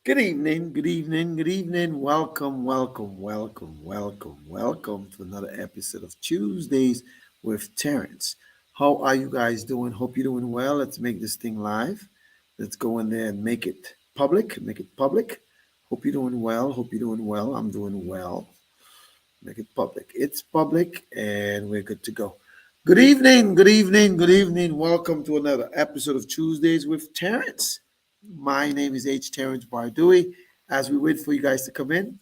Good evening, good evening, good evening. Welcome to another episode of Tuesdays with Terrence. How are you guys doing? Hope you're doing well. Let's make this thing live. Let's go in there and make it public. Make it public. Hope you're doing well. Hope you're doing well. I'm doing well. Make it public. It's public and we're good to go. Good evening, good evening, good evening. Welcome to another episode of Tuesdays with Terrence. My name is Terrence Bardui. As we wait for you guys to come in,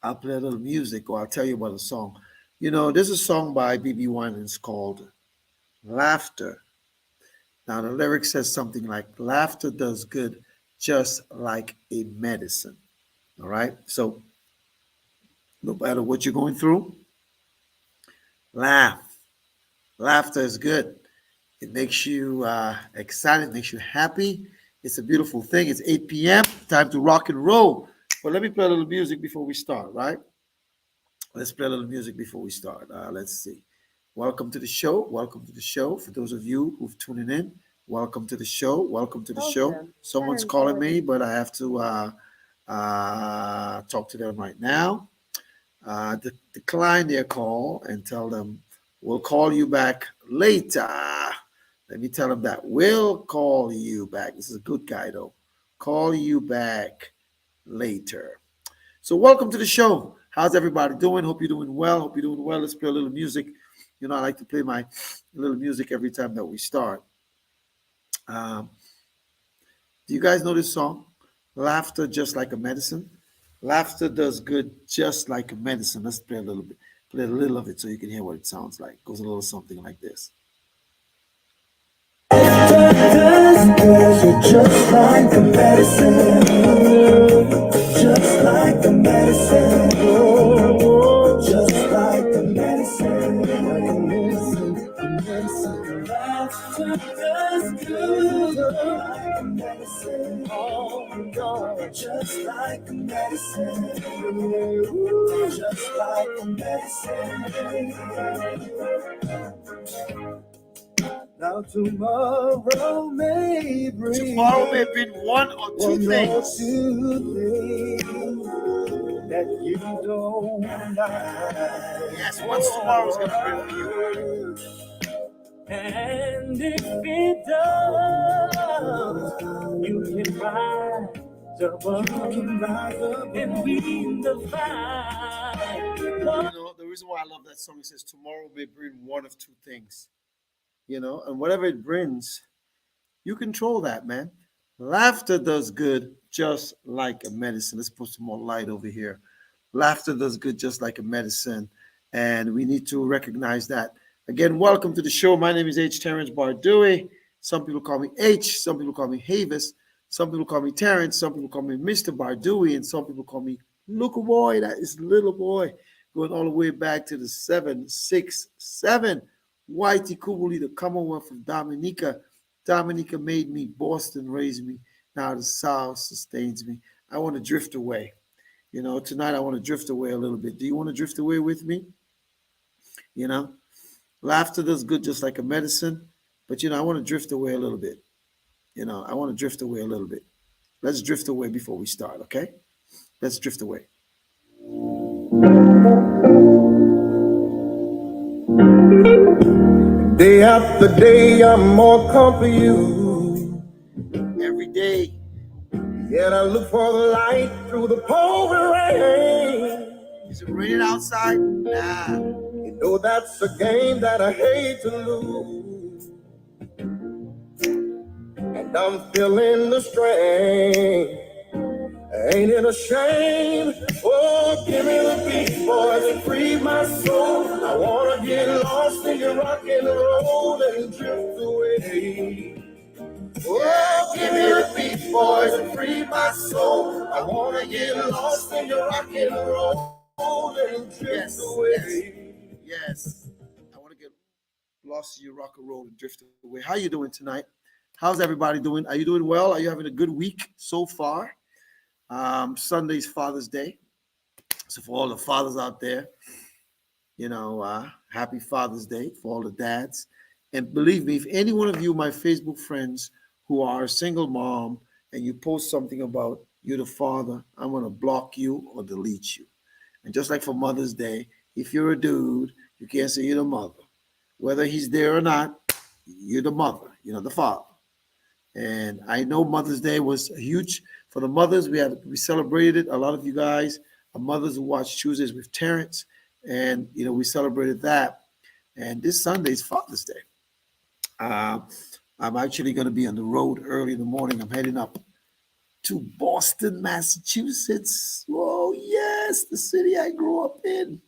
I'll play a little music or I'll tell you about a song. There's a song by BB Winans called Laughter. Now, the lyric says something like, laughter does good just like a medicine. All right. So, no matter what you're going through, laugh. Laughter is good. It makes you excited, makes you happy. It's a beautiful thing. It's 8 p.m. Time to rock and roll. But let me play a little music before we start, right? Let's play a little music before we start. Let's see. Welcome to the show. Welcome to the show. For those of you who've tuning in, welcome to the show. Welcome to the show. Someone's calling me, but I have to talk to them right now. Decline their call and tell them we'll call you back later. Let me tell them that we'll call you back. This is a good guy though. Call you back later. So welcome to the show. How's everybody doing? Hope you're doing well. Hope you're doing well. Let's play a little music. I like to play my little music every time that we start. Do you guys know this song? Laughter just like a medicine. Laughter does good just like a medicine. Let's play a little bit. Play a little of it so you can hear what it sounds like. It goes a little something like this. Just like a medicine, just like a medicine, just like a medicine, laughter does good, like a medicine, oh God, just like a medicine, just like a medicine. Now tomorrow may bring one or two things that you don't like. Yes, what's tomorrow's gonna bring for you? And if it does, you can rise above and win the fight. The reason why I love that song, it says tomorrow may bring one of two things. And whatever it brings, you control that, man. Laughter does good just like a medicine. Let's put some more light over here. Laughter does good just like a medicine. And we need to recognize that. Again, welcome to the show. My name is Terrence Bardui. Some people call me H. Some people call me Havis. Some people call me Terrence. Some people call me Mr. Bardui. And some people call me Little Boy. That is Little Boy. Going all the way back to the 767. Whitey Kubuli, the Commonwealth of Dominica. Dominica made me. Boston raised me. Now the South sustains me. I want to drift away. Tonight I want to drift away a little bit. Do you want to drift away with me? Laughter does good just like a medicine. But, I want to drift away a little bit. I want to drift away a little bit. Let's drift away before we start, okay? Let's drift away. Day after day, I'm more come for you. Every day. Yet I look for the light through the pouring rain. Is it raining outside? Nah. You know that's a game that I hate to lose. And I'm feeling the strain. Ain't it a shame? Oh, give me the beat, boys, and free my soul. I wanna get lost in your rock and roll and drift away. Oh, give me the beat, boys, and free my soul. I wanna get lost in your rock and roll and drift away. Yes. I wanna get lost in your rock and roll and drift away. How you doing tonight? How's everybody doing? Are you doing well? Are you having a good week so far? Sunday's Father's Day. So for all the fathers out there, happy Father's Day for all the dads. And believe me, if any one of you, my Facebook friends who are a single mom and you post something about you're the father, I'm going to block you or delete you. And just like for Mother's Day, if you're a dude, you can't say you're the mother. Whether he's there or not, you're the mother, the father. And I know Mother's Day was huge for the mothers. We celebrated it. A lot of you guys are mothers who watch Tuesdays with Terrence, and we celebrated that. And this Sunday is Father's Day. Uh, I'm actually going to be on the road early in the morning. I'm heading up to Boston, Massachusetts. Oh, yes, the city I grew up in.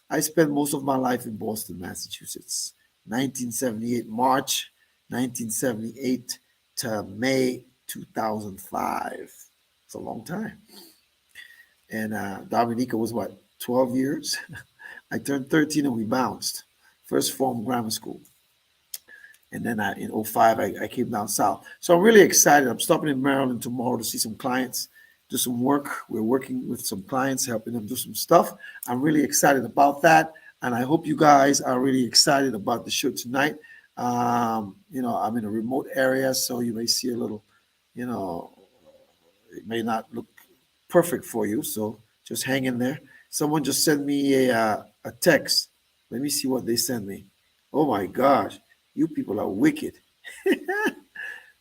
I spent most of my life in Boston, Massachusetts. 1978, March 1978 to May 2005. It's a long time. And Dominica was what, 12 years? I turned 13 and we bounced. First form grammar school. And then in 05, I came down south. So I'm really excited. I'm stopping in Maryland tomorrow to see some clients, do some work. We're working with some clients, helping them do some stuff. I'm really excited about that. And I hope you guys are really excited about the show tonight. I'm in a remote area, so you may see a little, it may not look perfect for you. So just hang in there. Someone just sent me a text. Let me see what they sent me. Oh my gosh. You people are wicked.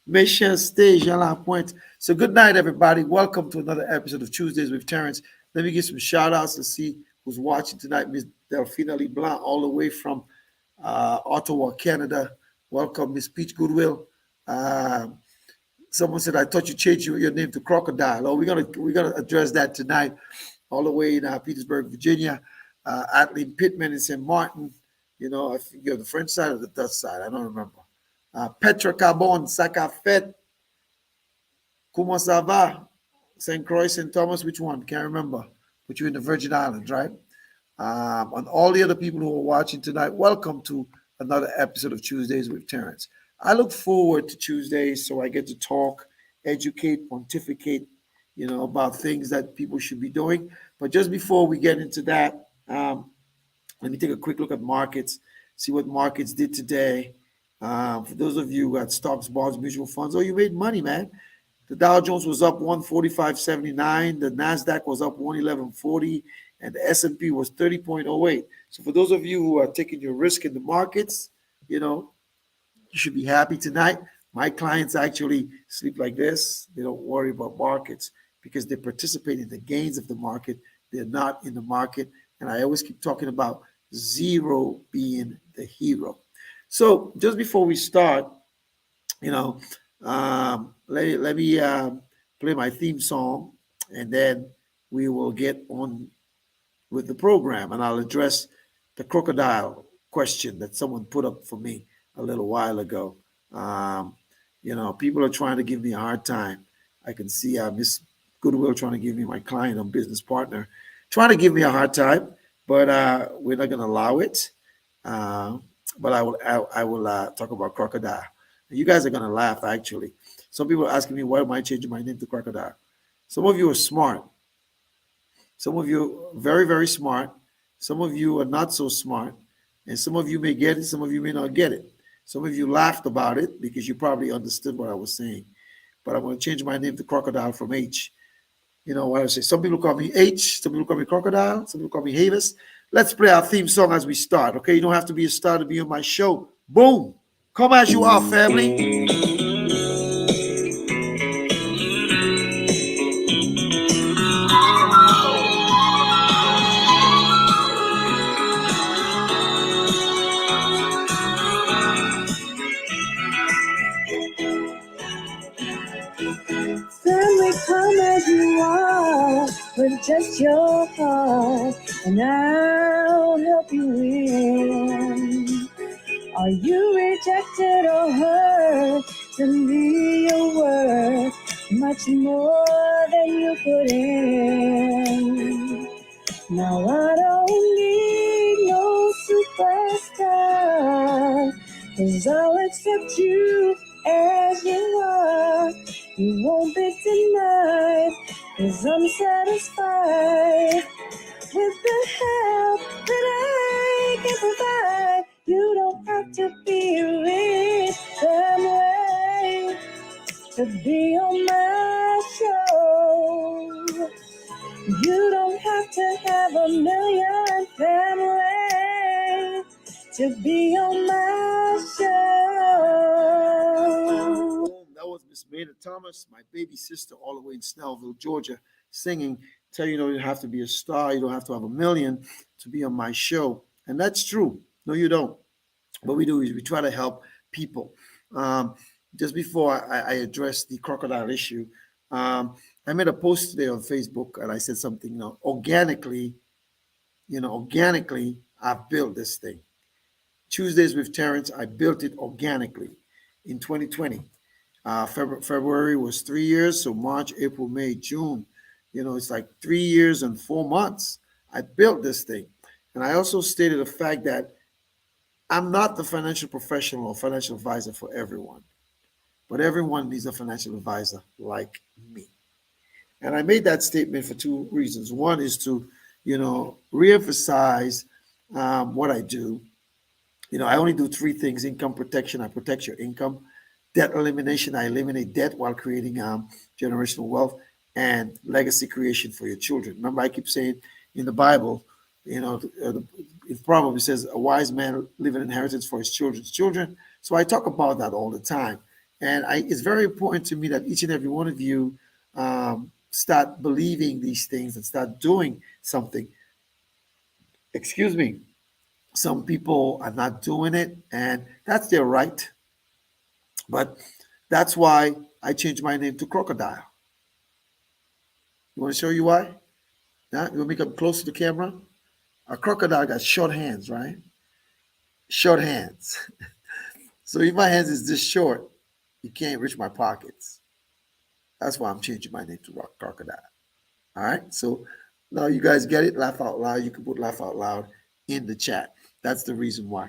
Mission stage à la pointe. So good night, everybody. Welcome to another episode of Tuesdays with Terrence. Let me give some shout outs to see who's watching tonight. Miss Delphina LeBlanc, all the way from Ottawa, Canada. Welcome, Miss Peach Goodwill. Someone said, I thought you changed your name to Crocodile. Oh, we're gonna address that tonight. All the way in Petersburg, Virginia. Adeline Pittman in St. Martin. I think you're the French side or the Dutch side. I don't remember. Petra Carbon, Sakafet, Comment ça va? St. Croix, St. Thomas, which one? Can't remember. But you're in the Virgin Islands, right? And all the other people who are watching tonight, welcome to another episode of Tuesdays with Terrence. I look forward to Tuesdays so I get to talk, educate, pontificate, about things that people should be doing. But just before we get into that, let me take a quick look at markets, see what markets did today. For those of you who had stocks, bonds, mutual funds, you made money, man. The Dow Jones was up 145.79. The NASDAQ was up 111.40. And the S&P was 30.08. So for those of you who are taking your risk in the markets, you should be happy tonight. My clients actually sleep like this. They don't worry about markets because they participate in the gains of the market. They're not in the market. And I always keep talking about zero being the hero. So just before we start, let me play my theme song, and then we will get on with the program, and I'll address the crocodile question that someone put up for me a little while ago. People are trying to give me a hard time. I can see Miss Goodwill trying to give me, my client and business partner, trying to give me a hard time, but we're not going to allow it. But I will talk about crocodile. You guys are going to laugh, actually. Some people are asking me, why am I changing my name to Crocodile? Some of you are smart. Some of you are very, very smart. Some of you are not so smart. And some of you may get it. Some of you may not get it. Some of you laughed about it because you probably understood what I was saying. But I'm going to change my name to Crocodile from H. You know what I say? Some people call me H. Some people call me Crocodile. Some people call me Havis. Let's play our theme song as we start, okay? You don't have to be a star to be on my show. Boom! Come as you are, family. Family, come as you are, with just your heart, and I'll help you win. Are you rejected or hurt? Tell me your worth, much more than you put in. Now I don't need no superstar, 'cause I'll accept you as you are. You won't be denied, 'cause I'm satisfied with the help that I can provide. You don't have to be rich some way to be on my You don't have to have a million family to be on my show. That was Miss Maynard Thomas, my baby sister, all the way in Snellville, Georgia, singing. Tell you, you don't have to be a star. You don't have to have a million to be on my show. And that's true. No, you don't. What we do is we try to help people. Just before I address the crocodile issue, I made a post today on Facebook and I said something, organically, organically, I've built this thing. Tuesdays with Terrence, I built it organically in 2020. February was 3 years, so March, April, May, June. It's like 3 years and 4 months. I built this thing. And I also stated the fact that I'm not the financial professional or financial advisor for everyone, but everyone needs a financial advisor like me. And I made that statement for two reasons. One is to, reemphasize what I do. I only do three things: income protection, I protect your income; debt elimination, I eliminate debt while creating generational wealth; and legacy creation for your children. Remember, I keep saying in the Bible, it probably says a wise man leave an inheritance for his children's children. So I talk about that all the time. And it's very important to me that each and every one of you start believing these things and start doing something. Excuse me. Some people are not doing it, and that's their right. But that's why I changed my name to Crocodile. You want to show you why? Yeah? You want me to come close to the camera? A crocodile got short hands, right? Short hands. So if my hands is this short, you can't reach my pockets. That's why I'm changing my name to Crocodile. All right. So now you guys get it. Laugh out loud. You can put laugh out loud in the chat. That's the reason why.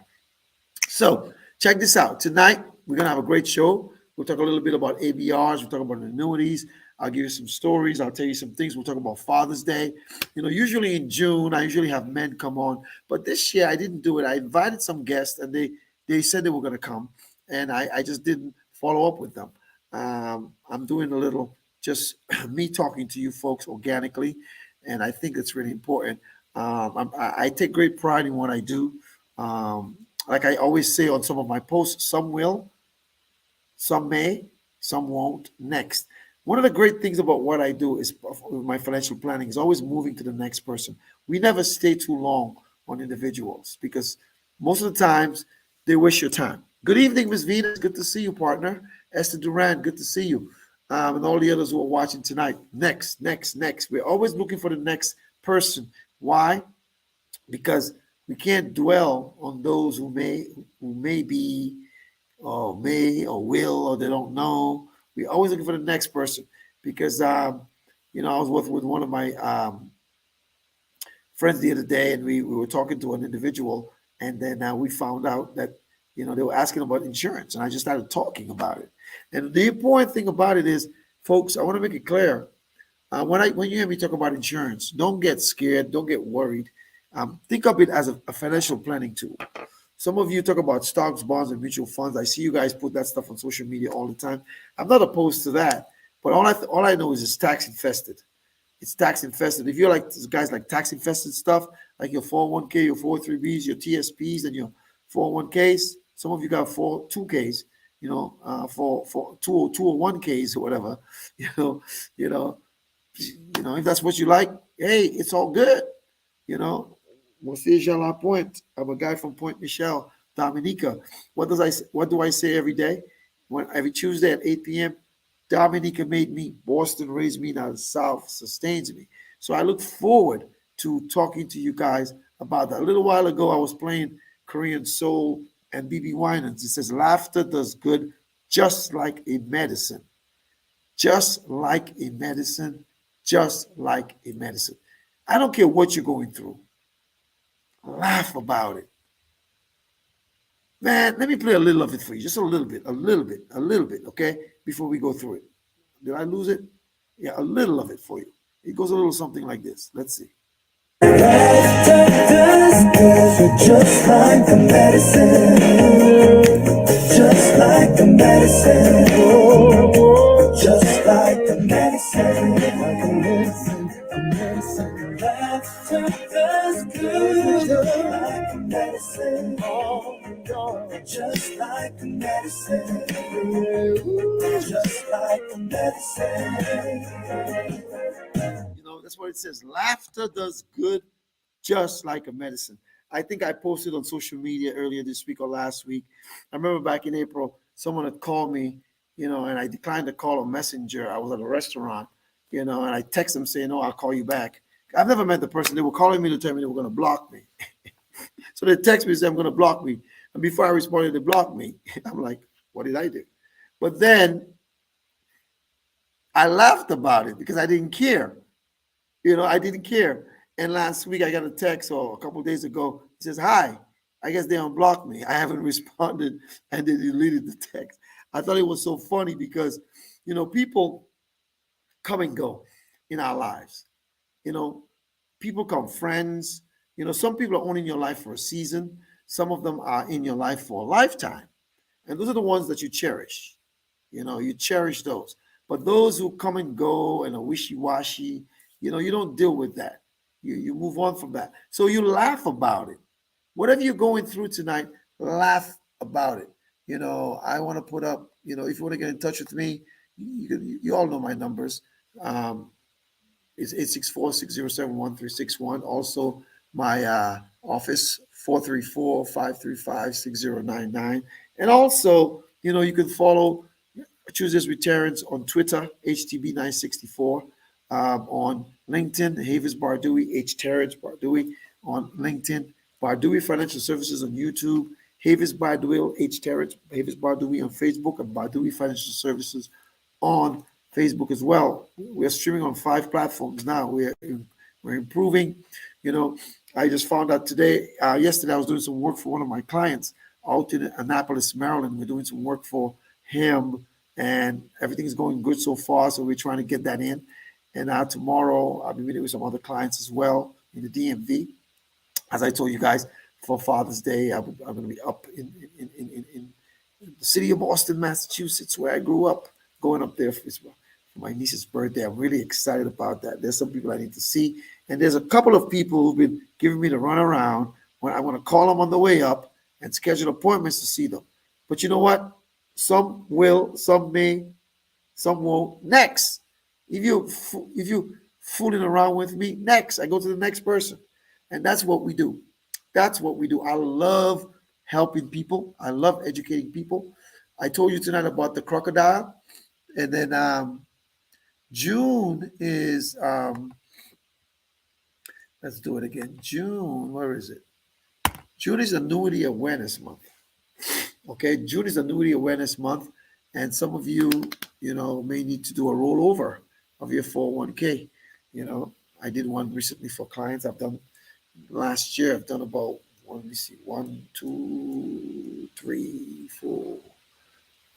So check this out. Tonight, we're going to have a great show. We'll talk a little bit about ABRs. We'll talk about annuities. I'll give you some stories. I'll tell you some things. We'll talk about Father's Day. Usually in June, I usually have men come on. But this year, I didn't do it. I invited some guests, and they said they were going to come. And I just didn't follow up with them. I'm doing a little just me talking to you folks organically. And I think it's really important. I take great pride in what I do. Like I always say on some of my posts, some will, some may, some won't. Next. One of the great things about what I do is my financial planning is always moving to the next person. We never stay too long on individuals because most of the times they waste your time. Good evening, Miss Venus. Good to see you, partner. Esther Duran, good to see you. And all the others who are watching tonight. Next. We're always looking for the next person. Why? Because we can't dwell on those who may be or may or will or they don't know. We're always looking for the next person because, I was with one of my friends the other day and we were talking to an individual and then we found out that, they were asking about insurance and I just started talking about it. And the important thing about it is, folks, I want to make it clear. When you hear me talk about insurance, don't get scared. Don't get worried. Think of it as a financial planning tool. Some of you talk about stocks, bonds, and mutual funds. I see you guys put that stuff on social media all the time. I'm not opposed to that, but all I know is it's tax infested. It's tax infested. If you're like guys like tax infested stuff, like your 401k, your 403bs, your TSPs, and your 401ks, some of you got 2ks, for 201ks or whatever, if that's what you like, hey, it's all good, Monsieur Jean Lapointe. I'm a guy from Point Michelle, Dominica. What do I say every day? Every Tuesday at 8 p.m., Dominica made me. Boston raised me. Now the South sustains me. So I look forward to talking to you guys about that. A little while ago, I was playing Korean soul and BB Winans. It says, laughter does good just like a medicine. Just like a medicine. Just like a medicine. I don't care what you're going through. Laugh about it. Man, let me play a little of it for you. Just a little bit, okay? Before we go through it. Did I lose it? Yeah, a little of it for you. It goes a little something like this. Let's see. Just like the medicine. Just like the medicine. Just like the medicine. just like the medicine, just like the medicine. That's what it says. Laughter does good just like a medicine. I think I posted on social media earlier this week or last week. I remember back in April, someone had called me, and I declined to call a messenger. I was at a restaurant, and I text them saying, "No, I'll call you back." I've never met the person. They were calling me to tell me they were going to block me. So they text me and said, "I'm going to block me." And before I responded, they blocked me. I'm like, what did I do? But then I laughed about it because I didn't care. I didn't care. And last week I got a text, or a couple of days ago, it says, "Hi, I guess they unblocked me. I haven't responded," and they deleted the text. I thought it was so funny because, people come and go in our lives. People come, friends. Some people are only in your life for a season. Some of them are in your life for a lifetime. And those are the ones that you cherish. You cherish those. But those who come and go and are wishy-washy, you don't deal with that. You move on from that. So you laugh about it. Whatever you're going through tonight, laugh about it. I want to put up, if you want to get in touch with me, you all know my numbers. It's 864-607-1361. Also, my office, 434-535-6099. And also, you can follow Tuesdays with Terrence on Twitter, HTB964. On LinkedIn, Havis Bardui, H. Terrence Bardui. On LinkedIn, Bardui Financial Services on YouTube, Havis Bardui, H. Terrence, Havis Bardui on Facebook, and Bardui Financial Services on Facebook as well. We're streaming on 5 platforms now. We're improving. I just found out yesterday I was doing some work for one of my clients out in Annapolis, Maryland. We're doing some work for him, and everything is going good so far. So we're trying to get that in. And tomorrow I'll be meeting with some other clients as well in the DMV. As I told you guys, for Father's Day, I'm going to be up in the city of Boston, Massachusetts, where I grew up, going up there for my niece's birthday. I'm really excited about that. There's some people I need to see. And there's a couple of people who've been giving me the runaround when I want to call them on the way up and schedule appointments to see them. But you know what? Some will, some may, some won't. Next. If you fooling around with me, next. I go to the next person. And that's what we do. That's what we do. I love helping people. I love educating people. I told you tonight about the crocodile. And then June is, let's do it again. June, where is it? June is Annuity Awareness Month. Okay, June is Annuity Awareness Month. And some of you, may need to do a rollover of your 401k. I did one recently for clients. Last year, I've done about, let me see, 1, 2, 3, 4,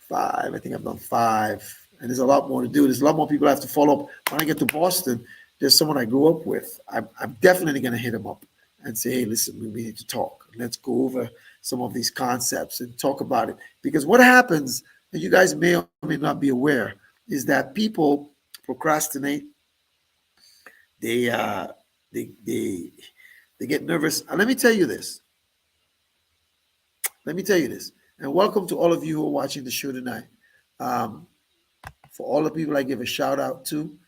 5. I think I've done 5. And there's a lot more to do. There's a lot more people I have to follow up. When I get to Boston, there's someone I grew up with. I'm definitely going to hit him up and say, "Hey, listen, we need to talk. Let's go over some of these concepts and talk about it." Because what happens, and you guys may or may not be aware, is that people procrastinate. They get nervous. And let me tell you this. And welcome to all of you who are watching the show tonight. For all the people I give a shout out to,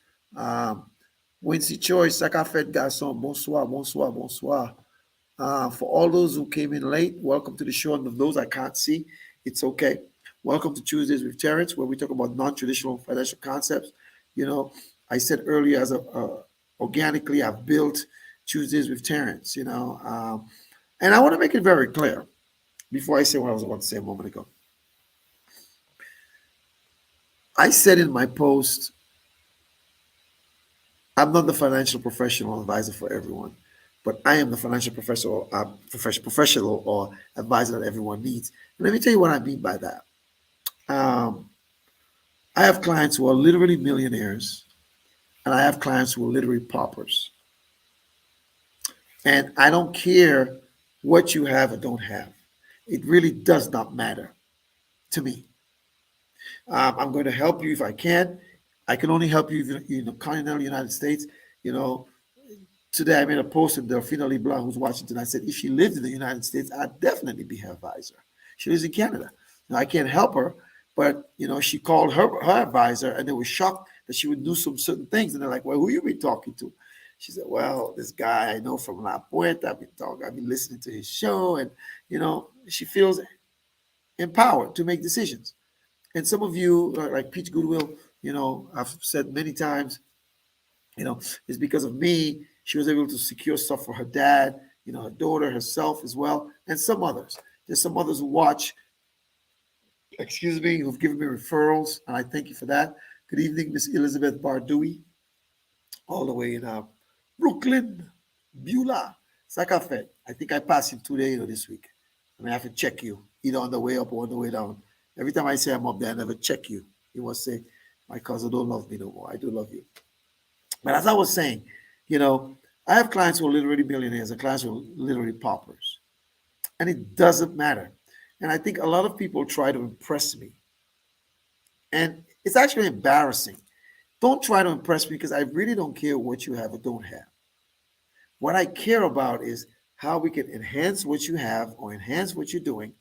Wincy Choi, Sakafet Garçon, bonsoir, bonsoir, bonsoir. For all those who came in late, welcome to the show. And those I can't see, it's okay. Welcome to Tuesdays with Terrence, where we talk about non-traditional financial concepts. I said earlier, organically, I've built Tuesdays with Terrence, and I want to make it very clear before I say what I was about to say a moment ago. I said in my post, I'm not the financial professional advisor for everyone, but I am the financial professional or advisor that everyone needs. And let me tell you what I mean by that. I have clients who are literally millionaires, and I have clients who are literally paupers. And I don't care what you have or don't have. It really does not matter to me. I'm going to help you if I can. I can only help you in the continental United States. Today I made a post with Delphina LeBlanc, who's watching tonight. I said, if she lived in the United States, I'd definitely be her advisor. She lives in Canada. Now, I can't help her, but she called her advisor, and they were shocked that she would do some certain things. And they're like, "Well, who you been talking to?" She said, "Well, this guy I know from La Puerta. I've been listening to his show, and she feels empowered to make decisions." And some of you, like Peach Goodwill, I've said many times, it's because of me. She was able to secure stuff for her dad, her daughter, herself as well, and some others. There's some others who watch, excuse me, who've given me referrals, and I thank you for that. Good evening, Miss Elizabeth Bardui, all the way in Brooklyn, Beulah, Sakafet. I think I passed you today or this week. I have to check you, either on the way up or on the way down. Every time I say I'm up there, I never check you. You must say, my cousin don't love me no more. I do love you. But as I was saying, I have clients who are literally millionaires and clients who are literally paupers. And it doesn't matter. And I think a lot of people try to impress me. And it's actually embarrassing. Don't try to impress me because I really don't care what you have or don't have. What I care about is how we can enhance what you have or enhance what you're doing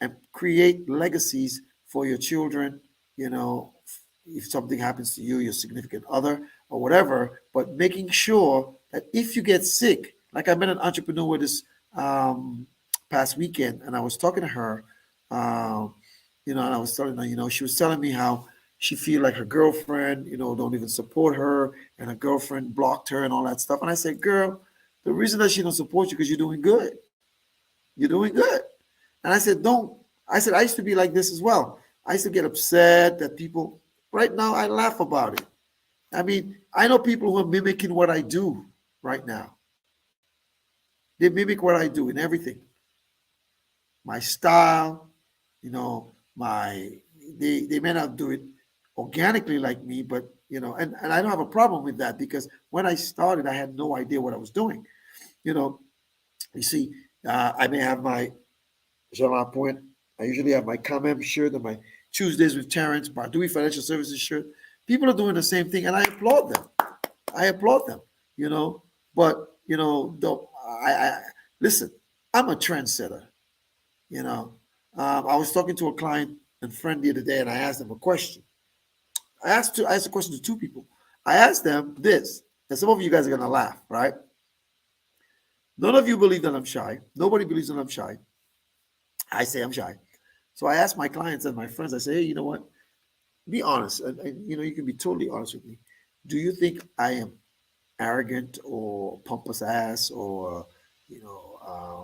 and create legacies for your children, if something happens to you, your significant other, or whatever, but making sure that if you get sick, like I met an entrepreneur this past weekend, and I was talking to her, and I was telling her, she was telling me how she feel like her girlfriend, don't even support her, and her girlfriend blocked her and all that stuff. And I said, girl, the reason that she don't support you because you're doing good. You're doing good. And I said, I used to be like this as well. I used to get upset that people, right now, I laugh about it. I mean, I know people who are mimicking what I do right now. They mimic what I do in everything. My style, they may not do it organically like me, but, and I don't have a problem with that because when I started, I had no idea what I was doing. You see, I may have my Jean Point. I usually have my Kamem shirt and my Tuesdays with Terrence, Bardui Financial Services shirt. People are doing the same thing, and I applaud them. I applaud them, But I listen. I'm a trendsetter, I was talking to a client and friend the other day, and I asked them a question. I asked a question to two people. I asked them this, and some of you guys are gonna laugh, right? None of you believe that I'm shy. Nobody believes that I'm shy. I say I'm shy. So I asked my clients and my friends, I say, hey, you know what? Be honest. And you can be totally honest with me. Do you think I am arrogant or pompous ass or,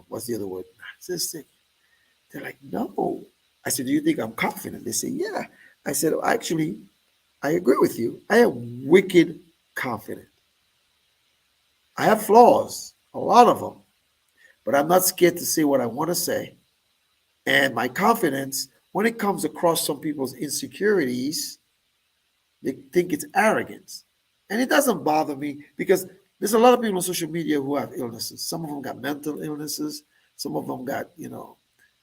what's the other word? They're like, no. I said, do you think I'm confident? They say, yeah. I said, actually, I agree with you. I am wicked confident. I have flaws, a lot of them, but I'm not scared to say what I want to say. And my confidence, when it comes across some people's insecurities, they think it's arrogance. And it doesn't bother me because there's a lot of people on social media who have illnesses. Some of them got mental illnesses. Some of them got,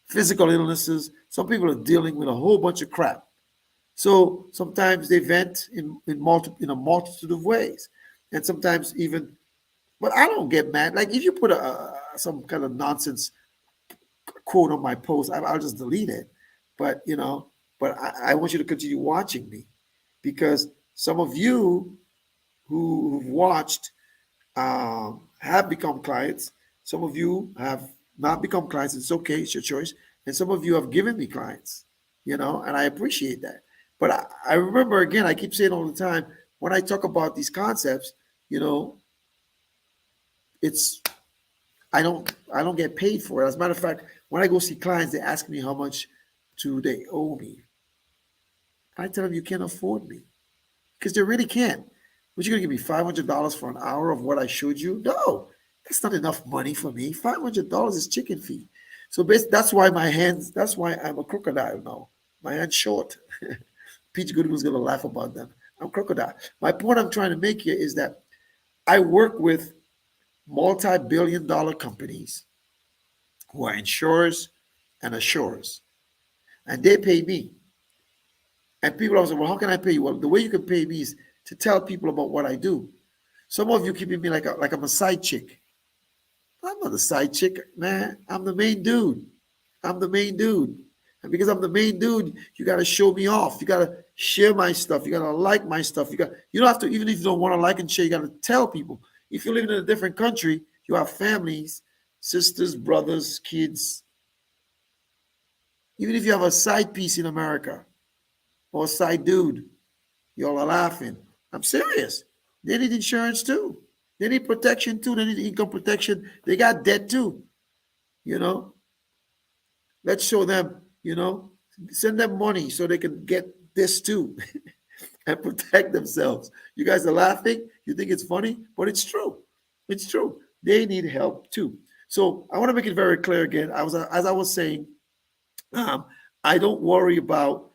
physical illnesses. Some people are dealing with a whole bunch of crap. So sometimes they vent in a multitude of ways. And sometimes even, but I don't get mad. Like if you put some kind of nonsense quote on my post, I'll just delete it. But I want you to continue watching me because some of you who've watched have become clients. Some of you have not become clients. It's okay. It's your choice. And some of you have given me clients, and I appreciate that. But I remember, again, I keep saying all the time, when I talk about these concepts, it's I don't get paid for it. As a matter of fact, when I go see clients, they ask me how much do they owe me. I tell them you can't afford me because they really can't. What, you gonna give me $500 for an hour of what I showed you? No, that's not enough money for me. $500 is chicken feed. So that's why that's why I'm a crocodile now. My hand's short. Peach Goodwin's gonna laugh about them. I'm crocodile. My point I'm trying to make here is that I work with multi-billion-dollar companies who are insurers and assurers, and they pay me. And people always say, well, how can I pay you? Well, the way you can pay me is to tell people about what I do. Some of you keeping me like I'm a side chick. I'm not a side chick, man. I'm the main dude. I'm the main dude. And because I'm the main dude, you got to show me off. You got to share my stuff. You got to like my stuff. You don't have to, even if you don't want to like and share, you got to tell people. If you're living in a different country, you have families, sisters, brothers, kids. Even if you have a side piece in America or a side dude, y'all are laughing. I'm serious. They need insurance too. They need protection too. They need income protection. They got debt too. You know, let's show them, send them money so they can get this too and protect themselves. You guys are laughing. You think it's funny, but it's true. It's true. They need help too. So I want to make it very clear again. As I was saying, um, I don't worry about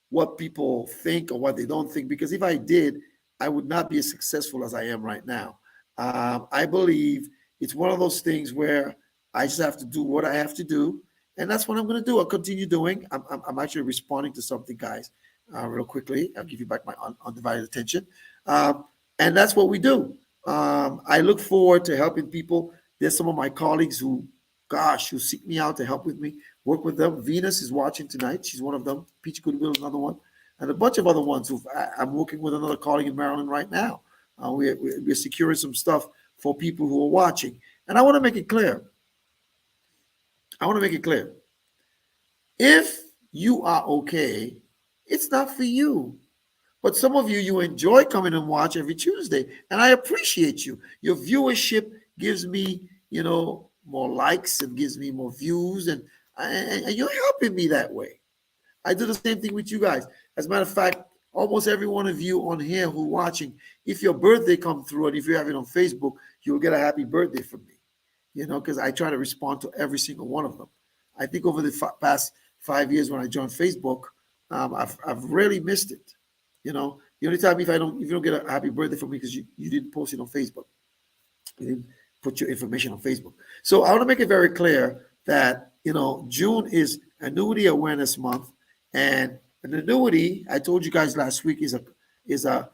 what people think or what they don't think, because if I did, I would not be as successful as I am right now. I believe it's one of those things where I just have to do what I have to do, and that's what I'm going to do. I'll continue doing. I'm actually responding to something, guys, real quickly. I'll give you back my undivided attention, and that's what we do. I look forward to helping people. There's some of my colleagues who, gosh, who seek me out to help with me, work with them. Venus is watching tonight. She's one of them. Peach Goodwill is another one, and a bunch of other ones. I'm working with another colleague in Maryland right now. We're securing some stuff for people who are watching. And I want to make it clear. If you are okay, it's not for you. But some of you enjoy coming and watch every Tuesday, and I appreciate you. Your viewership gives me, more likes and gives me more views, and you're helping me that way. I do the same thing with you guys. As a matter of fact, almost every one of you on here who are watching, if your birthday come through and if you have it on Facebook, you'll get a happy birthday from me, because I try to respond to every single one of them. I think over the past 5 years when I joined Facebook, I've really missed it. The only time if you don't get a happy birthday from me because you didn't post it on Facebook, you didn't put your information on Facebook. So I want to make it very clear that June is Annuity Awareness Month, and an annuity, I told you guys last week, is a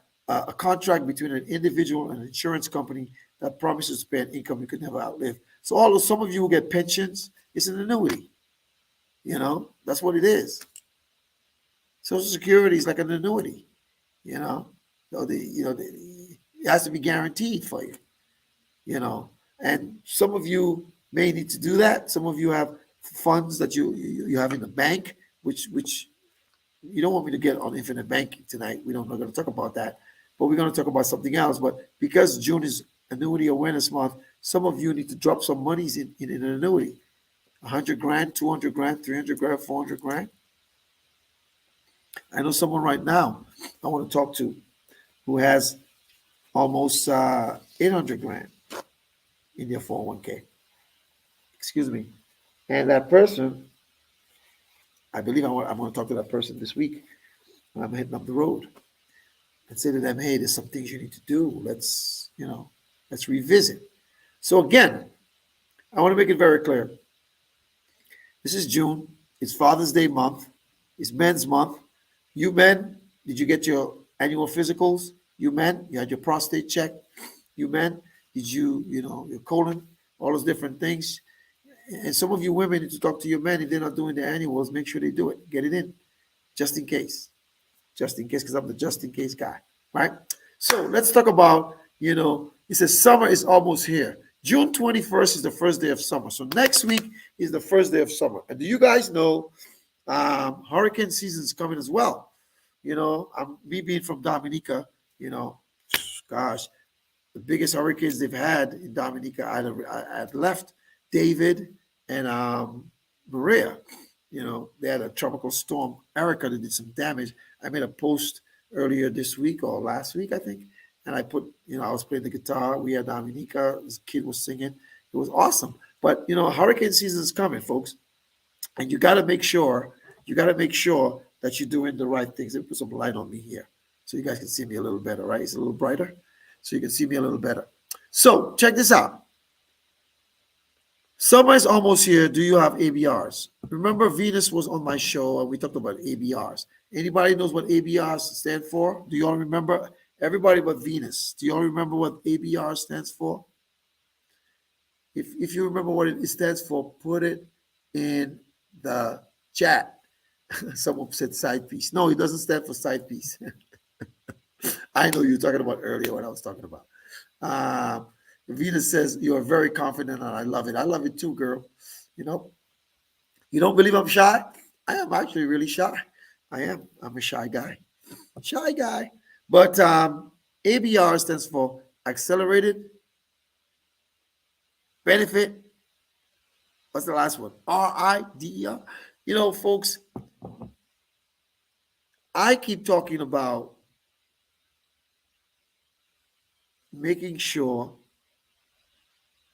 contract between an individual and an insurance company that promises to pay an income you could never outlive. So although some of you will get pensions, it's an annuity. That's what it is. Social Security is like an annuity. It has to be guaranteed for you. And some of you may need to do that. Some of you have funds that you have in the bank, which you don't want me to get on infinite banking tonight. We're not going to talk about that, but we're going to talk about something else. But because June is Annuity Awareness Month, some of you need to drop some monies in an annuity. 100 grand, 200 grand, 300 grand, 400 grand. I know someone right now I want to talk to who has almost 800 grand in their 401k. Excuse me. And that person, I believe I'm going to talk to that person this week when I'm heading up the road and say to them, hey, there's some things you need to do. Let's revisit. So again, I want to make it very clear. This is June. It's Father's Day month. It's Men's Month. You men, did you get your annual physicals? You men, you had your prostate check? You men, did your colon, all those different things? And some of you women need to talk to your men. If they're not doing their annuals, make sure they do it. Get it in, just in case. Just in case, because I'm the just in case guy, right? So let's talk about, it says summer is almost here. June 21st is the first day of summer. So next week is the first day of summer. And do you guys know hurricane season is coming as well? Me being from Dominica, gosh, the biggest hurricanes they've had in Dominica, I had left David and Maria. They had a tropical storm, Erica, that did some damage. I made a post earlier this week or last week, I think. And I put, I was playing the guitar. We had Dominica. This kid was singing. It was awesome. But, hurricane season is coming, folks. And you got to make sure that you're doing the right things. Let me put some light on me here so you guys can see me a little better, right? It's a little brighter so you can see me a little better. So check this out. Summer is almost here. Do you have ABRs? Remember, Venus was on my show and we talked about ABRs. Anybody knows what ABRs stand for? Do you all remember? Everybody but Venus. Do you all remember what ABR stands for? If you remember what it stands for, put it in the Chat. Someone said side piece. No, it doesn't stand for side piece. I know you were talking about earlier what I was talking about. Um, Venus says, you are very confident and I love it. I love it too, girl. You know, you don't believe I'm shy? I am actually really shy. I am. I'm a shy guy. Shy guy. But ABR stands for accelerated benefit. What's the last one? RIDER. You know, folks, I keep talking about making sure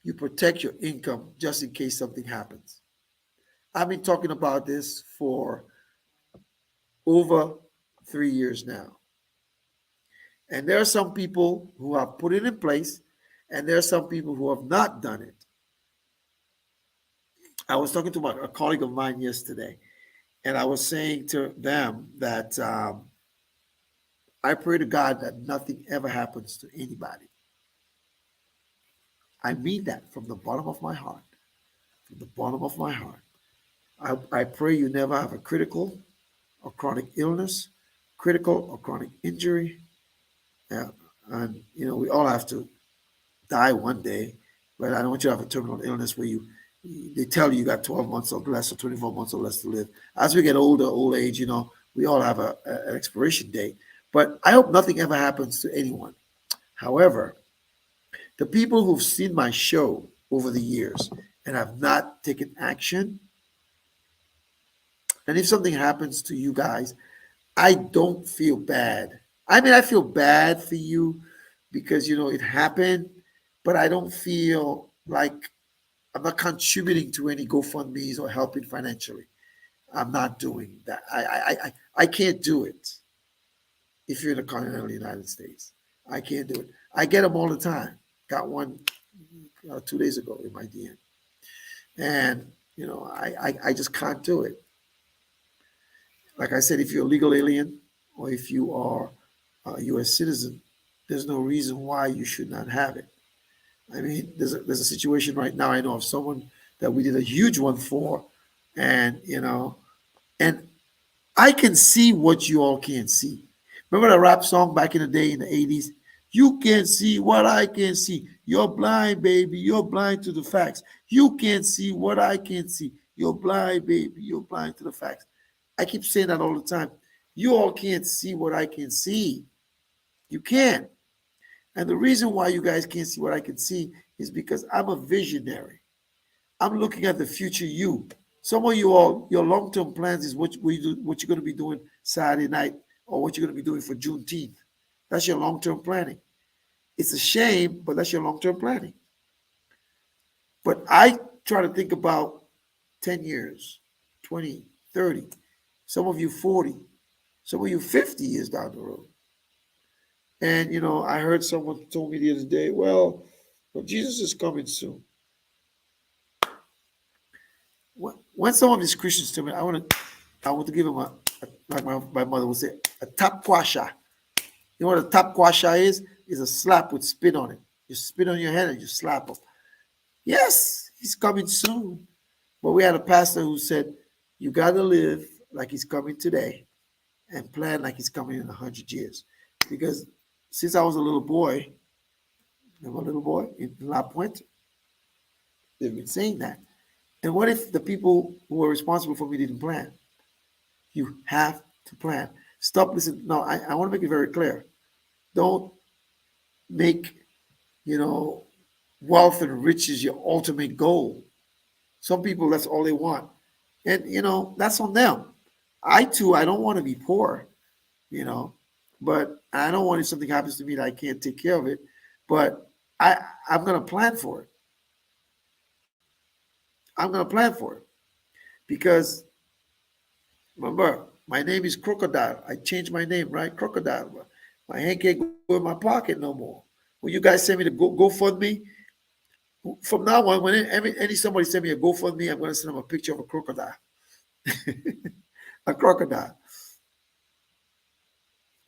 you protect your income just in case something happens. I've been talking about this for over 3 years now. And there are some people who have put it in place, and there are some people who have not done it. I was talking to a colleague of mine yesterday, and I was saying to them that I pray to God that nothing ever happens to anybody. I mean that from the bottom of my heart. From the bottom of my heart. I pray you never have a critical or chronic illness, critical or chronic injury. Yeah, and we all have to die one day, but I don't want you to have a terminal illness where they tell you you got 12 months or less or 24 months or less to live. As we get older, old age, we all have an expiration date. But I hope nothing ever happens to anyone. However, the people who've seen my show over the years and have not taken action, and if something happens to you guys, I don't feel bad. I mean, I feel bad for you because, it happened, but I don't feel like I'm not contributing to any GoFundMe's or helping financially. I'm not doing that. I can't do it if you're in the continental United States. I can't do it. I get them all the time. Got one 2 days ago in my DM. And, I just can't do it. Like I said, if you're a legal alien or if you are a U.S. citizen, there's no reason why you should not have it. I mean, there's a situation right now. I know of someone that we did a huge one for, and and I can see what you all can't see. Remember the rap song back in the day in the 80s? You can't see what I can see. You're blind, baby. You're blind to the facts. You can't see what I can see. You're blind, baby. You're blind to the facts. I keep saying that all the time. You all can't see what I can see. You can't. And the reason why you guys can't see what I can see is because I'm a visionary. I'm looking at the future you. Some of you all, your long-term plans is what you're going to be doing Saturday night or what you're going to be doing for Juneteenth. That's your long-term planning. It's a shame, but that's your long-term planning. But I try to think about 10 years, 20, 30, some of you 40, some of you 50 years down the road. And, I heard someone told me the other day, well, Jesus is coming soon. When some of these Christians tell me, I want to give them like my mother would say, a tap quasha. You know what a tap quasha is? Is a slap with spit on it. You spit on your head and you slap them. Yes, he's coming soon. But we had a pastor who said, you got to live like he's coming today and plan like he's coming in 100 years. Because since I was a little boy, in La Puente, they've been saying that. And what if the people who were responsible for me didn't plan? You have to plan. Stop listening. No, I want to make it very clear. Don't make, wealth and riches your ultimate goal. Some people, that's all they want. And, that's on them. I don't want to be poor, but I don't want if something happens to me that I can't take care of it. But I'm going to plan for it. I'm going to plan for it because remember, my name is Crocodile. I changed my name, right? Crocodile. My hand can't go in my pocket no more. When you guys send me the GoFundMe, from now on, when any somebody send me a GoFundMe, I'm going to send them a picture of a crocodile. A crocodile.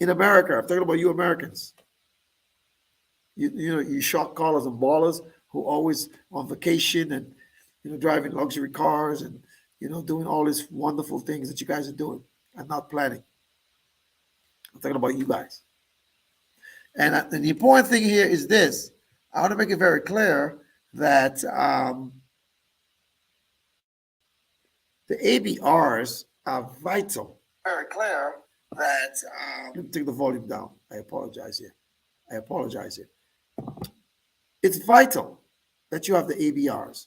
In America, I'm talking about you Americans. You shot callers and ballers who always on vacation and driving luxury cars and doing all these wonderful things that you guys are doing and not planning. I'm talking about you guys. And the important thing here is this. I want to make it very clear that the ABRs are vital. Very clear that. Let me take the volume down. I apologize here. It's vital that you have the ABRs.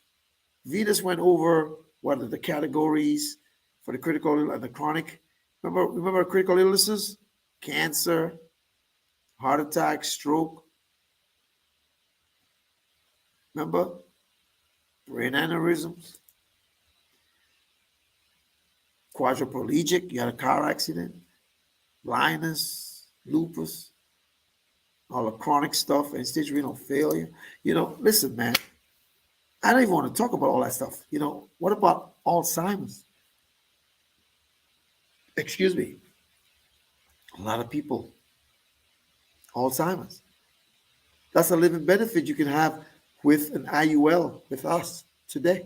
Venus went over what are the categories for the critical and the chronic. Remember critical illnesses? Cancer, heart attack, stroke. Remember? Brain aneurysms, quadriplegic, you had a car accident, blindness, lupus, all the chronic stuff, and stage renal failure. Listen, man, I don't even want to talk about all that stuff. What about Alzheimer's? Excuse me. A lot of people, Alzheimer's. That's a living benefit you can have with an IUL with us today.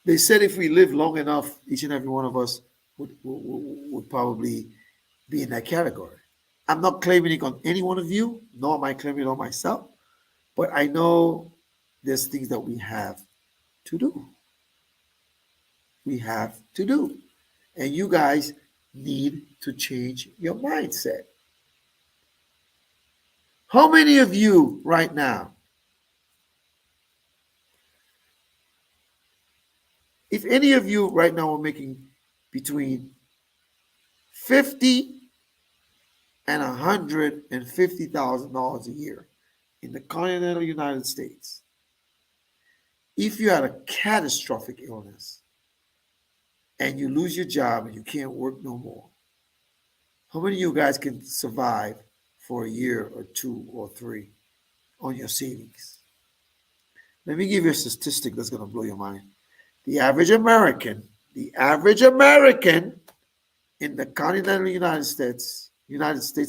They said if we live long enough, each and every one of us would probably be in that category. I'm not claiming it on any one of you, nor am I claiming it on myself, but I know there's things that we have to do. We have to do. And you guys need to change your mindset. How many of you right now, if any of you right now are making between $50,000 and $150,000 a year in the continental United States, if you had a catastrophic illness and you lose your job and you can't work no more, how many of you guys can survive for a year or 2 or 3 on your savings? Let me give you a statistic that's going to blow your mind. The average American in the continental United States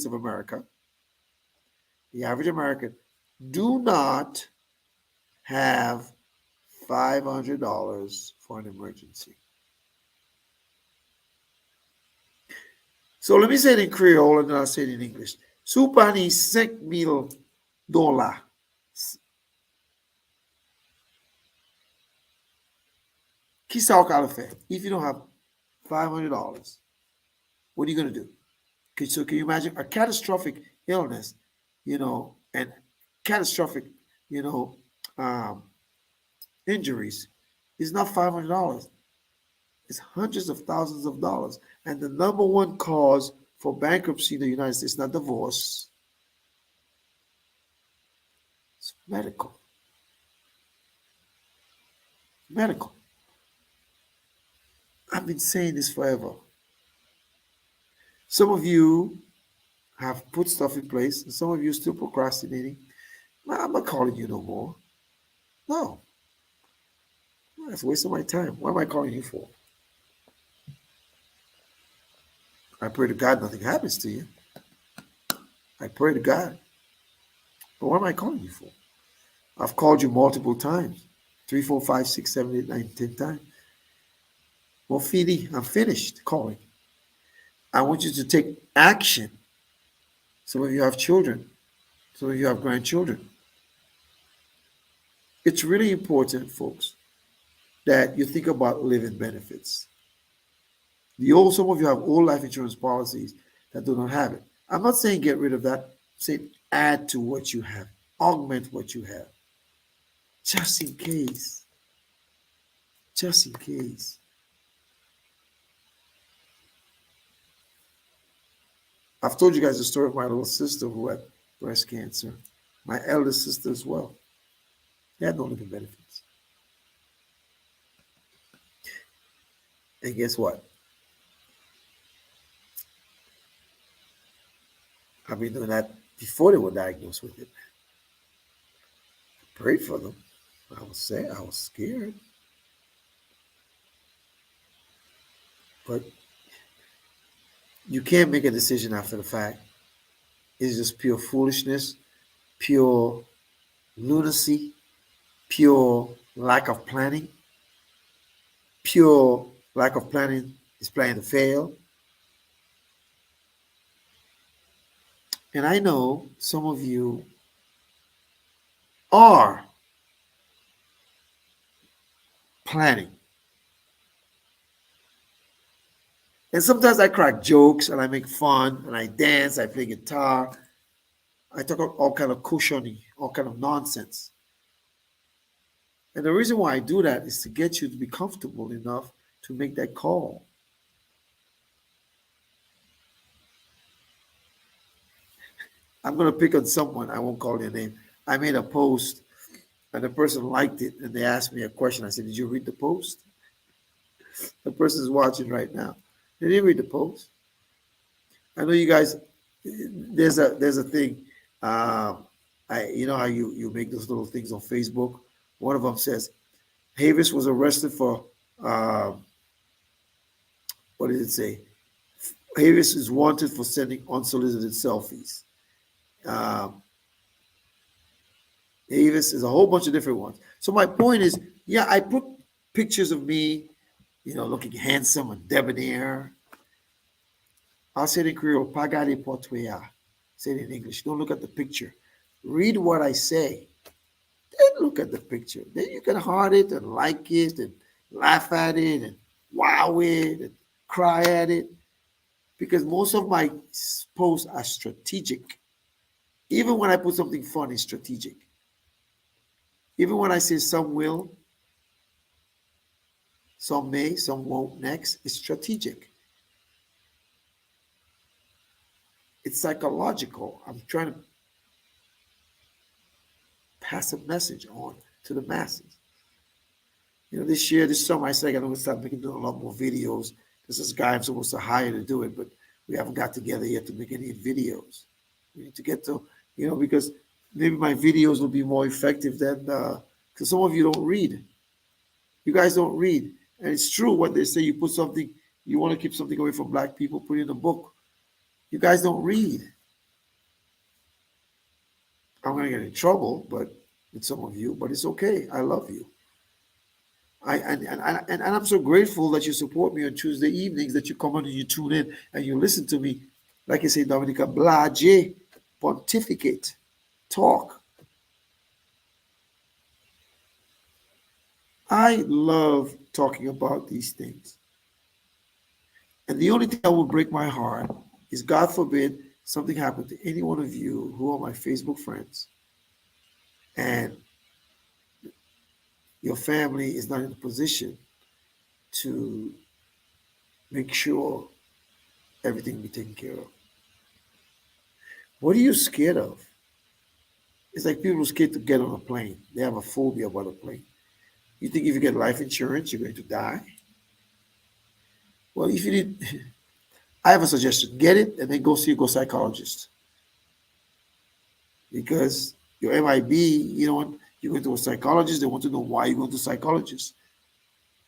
of America, the average American do not have $500 for an emergency. So let me say it in Creole and then I'll say it in English. Sou pa ni $5,000. Ki sa ou ka le fe? If you don't have $500, what are you going to do? So can you imagine a catastrophic illness, and catastrophic, injuries is not $500. It's hundreds of thousands of dollars. And the number one cause for bankruptcy in the United States is not divorce. It's medical. Medical. I've been saying this forever. Some of you have put stuff in place, and some of you still procrastinating. I'm not calling you no more. No. That's a waste of my time. What am I calling you for? I pray to God nothing happens to you. I pray to God. But what am I calling you for? I've called you multiple times. 3, 4, 5, 6, 7, 8, 9, 10 times. Well, Fidi, I'm finished calling. I want you to take action. Some of you have children. Some of you have grandchildren. It's really important, folks, that you think about living benefits. Some of you have old life insurance policies that do not have it. I'm not saying get rid of that. I'm saying add to what you have. Augment what you have. Just in case. Just in case. I've told you guys the story of my little sister who had breast cancer. My eldest sister as well. They had no living benefits. And guess what? I've been doing that before they were diagnosed with it. I prayed for them. I was scared. But you can't make a decision after the fact. It's just pure foolishness, pure lunacy, pure lack of planning. pure lack of planning is planning to fail. And I know some of you are planning. And sometimes I crack jokes and I make fun and I dance, I play guitar, I talk all kind of cushiony, all kind of nonsense. And the reason why I do that is to get you to be comfortable enough to make that call. I'm going to pick on someone, I won't call their name. I made a post and the person liked it and they asked me a question. I said, "Did you read the post?" The person is watching right now. They didn't read the post. I know you guys. There's a thing. You know how you make those little things on Facebook. One of them says Havis was arrested for what did it say? Havis is wanted for sending unsolicited selfies. Um, Havis is a whole bunch of different ones. So my point is, yeah, I put pictures of me, looking handsome and debonair. I'll say it in Creole, pagade portuea. Say it in English. Don't look at the picture. Read what I say. Then look at the picture. Then you can heart it and like it and laugh at it and wow it and cry at it. Because most of my posts are strategic. Even when I put something fun, it's strategic. Even when I say some will, some may, some won't next, it's strategic. It's psychological. I'm trying to pass a message on to the masses. This summer, I said I'm going to start making a lot more videos. There's this guy I'm supposed to hire to do it, but we haven't got together yet to make any videos. We need to get to, because maybe my videos will be more effective than, because some of you don't read. You guys don't read. And it's true what they say. You want to keep something away from black people, put it in a book. You guys don't read. I'm going to get in trouble, but with some of you, but it's okay. I love you. And I'm so grateful that you support me on Tuesday evenings, that you come on and you tune in and you listen to me. Like I say, Dominica, blage, pontificate, talk. I love talking about these things. And the only thing that would break my heart is, God forbid, something happened to any one of you who are my Facebook friends and your family is not in a position to make sure everything be taken care of. What are you scared of? It's like people are scared to get on a plane. They have a phobia about a plane. You think if you get life insurance, you're going to die? Well, if you did, I have a suggestion. Get it and then go see a psychologist. Because your MIB, you go to a psychologist, they want to know why you go to a psychologist.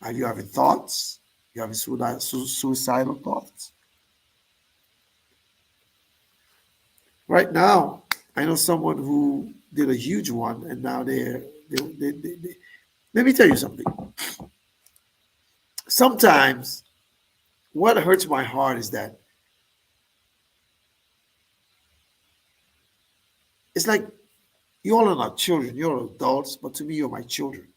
Are you having thoughts? You having suicidal thoughts? Right now, I know someone who did a huge one, and now they let me tell you something. Sometimes what hurts my heart is that it's like you all are not children, you're adults, but to me, you're my children.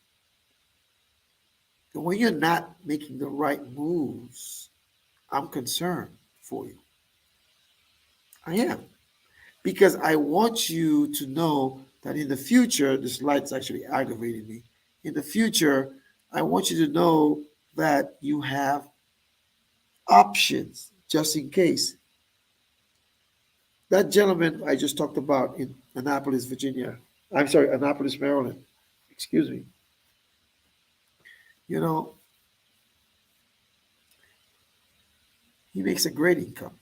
And when you're not making the right moves, I'm concerned for you. I am. Because I want you to know that in the future, this light's actually aggravating me. In the future, I want you to know that you have options just in case. That gentleman I just talked about in Annapolis, Virginia, I'm sorry, Annapolis, Maryland, excuse me, you know, he makes a great income.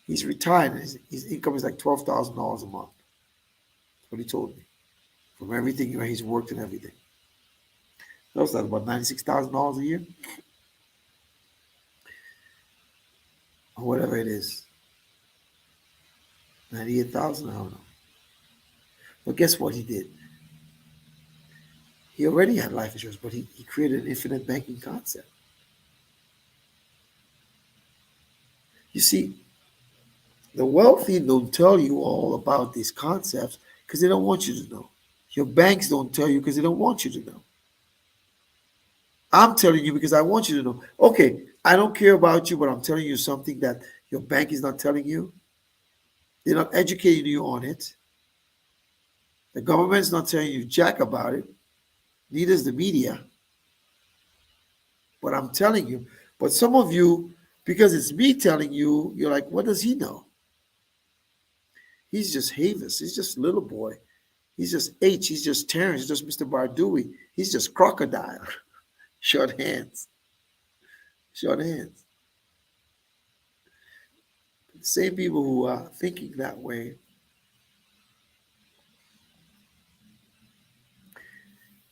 He's retired. His income is like $12,000 a month. That's what he told me. From everything where he's worked and everything. That's like about $96,000 a year, or whatever it is. 98,000, I don't know. But guess what he did? He already had life insurance, but he created an infinite banking concept. You see, the wealthy don't tell you all about these concepts because they don't want you to know. Your banks don't tell you because they don't want you to know. I'm telling you because I want you to know. Okay, I don't care about you, but I'm telling you something that your bank is not telling you. They're not educating you on it. The government's not telling you jack about it. Neither is the media. But I'm telling you. But some of you, because it's me telling you, you're like, what does he know? He's just Havis. He's just little boy. He's just H. He's just Terrence. He's just Mr. Bardui. He's just crocodile. Short hands. Short hands. The same people who are thinking that way,